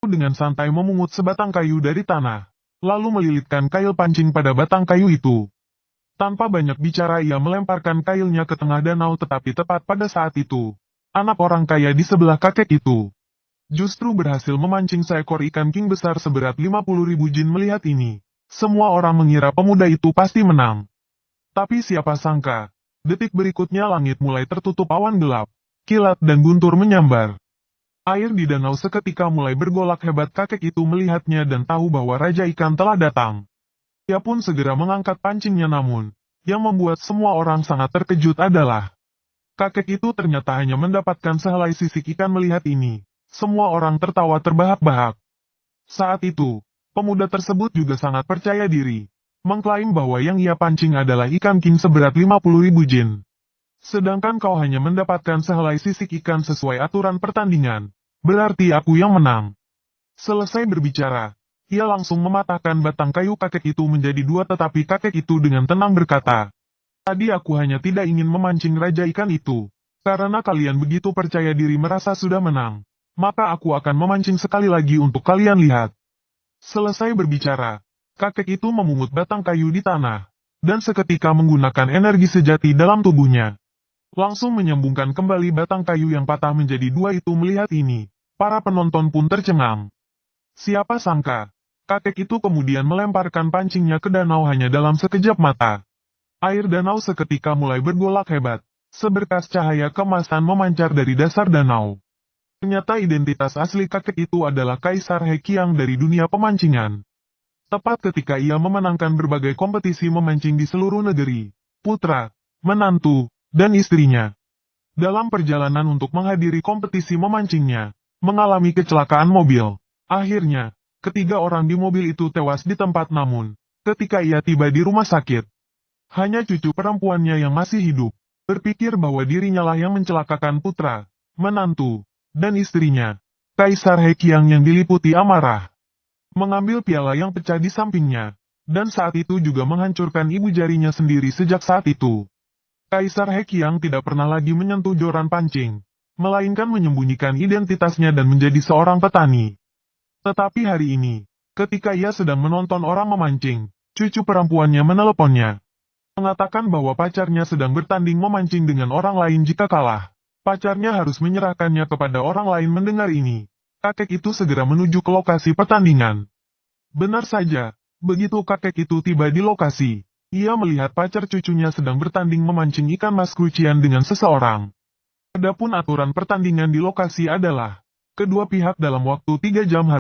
dengan santai memungut sebatang kayu dari tanah, lalu melilitkan kail pancing pada batang kayu itu. Tanpa banyak bicara ia melemparkan kailnya ke tengah danau tetapi tepat pada saat itu, anak orang kaya di sebelah kakek itu justru berhasil memancing seekor ikan king besar seberat 50.000 jin. Melihat ini, semua orang mengira pemuda itu pasti menang. Tapi siapa sangka, detik berikutnya langit mulai tertutup awan gelap, kilat dan guntur menyambar. Air di danau seketika mulai bergolak hebat. Kakek itu melihatnya dan tahu bahwa Raja Ikan telah datang. Ia pun segera mengangkat pancingnya, namun, yang membuat semua orang sangat terkejut adalah kakek itu ternyata hanya mendapatkan sehelai sisik ikan. Melihat ini, semua orang tertawa terbahak-bahak. Saat itu, pemuda tersebut juga sangat percaya diri, mengklaim bahwa yang ia pancing adalah ikan king seberat 50.000 jin. Sedangkan kau hanya mendapatkan sehelai sisik ikan sesuai aturan pertandingan, berarti aku yang menang. Selesai berbicara, ia langsung mematahkan batang kayu kakek itu menjadi dua, tetapi kakek itu dengan tenang berkata, "Tadi aku hanya tidak ingin memancing Raja Ikan itu, karena kalian begitu percaya diri merasa sudah menang. Maka aku akan memancing sekali lagi untuk kalian lihat." Selesai berbicara, kakek itu memungut batang kayu di tanah, dan seketika menggunakan energi sejati dalam tubuhnya, langsung menyambungkan kembali batang kayu yang patah menjadi dua itu. Melihat ini, para penonton pun tercengang. Siapa sangka, kakek itu kemudian melemparkan pancingnya ke danau hanya dalam sekejap mata. Air danau seketika mulai bergolak hebat, seberkas cahaya keemasan memancar dari dasar danau. Ternyata identitas asli kakek itu adalah Kaisar He Qiang dari dunia pemancingan. Tepat ketika ia memenangkan berbagai kompetisi memancing di seluruh negeri, putra, menantu, dan istrinya, dalam perjalanan untuk menghadiri kompetisi memancingnya, mengalami kecelakaan mobil. Akhirnya, ketiga orang di mobil itu tewas di tempat. Namun, ketika ia tiba di rumah sakit, hanya cucu perempuannya yang masih hidup, berpikir bahwa dirinya lah yang mencelakakan putra, menantu, dan istrinya. Kaisar He Qiang yang diliputi amarah, mengambil piala yang pecah di sampingnya, dan saat itu juga menghancurkan ibu jarinya sendiri. Sejak saat itu, Kaisar He Qiang tidak pernah lagi menyentuh joran pancing, melainkan menyembunyikan identitasnya dan menjadi seorang petani. Tetapi hari ini, ketika ia sedang menonton orang memancing, cucu perempuannya meneleponnya, mengatakan bahwa pacarnya sedang bertanding memancing dengan orang lain. Jika kalah, pacarnya harus menyerahkannya kepada orang lain. Mendengar ini, kakek itu segera menuju ke lokasi pertandingan. Benar saja, begitu kakek itu tiba di lokasi, ia melihat pacar cucunya sedang bertanding memancing ikan mas krucian dengan seseorang. Adapun aturan pertandingan di lokasi adalah, kedua pihak dalam waktu 3 jam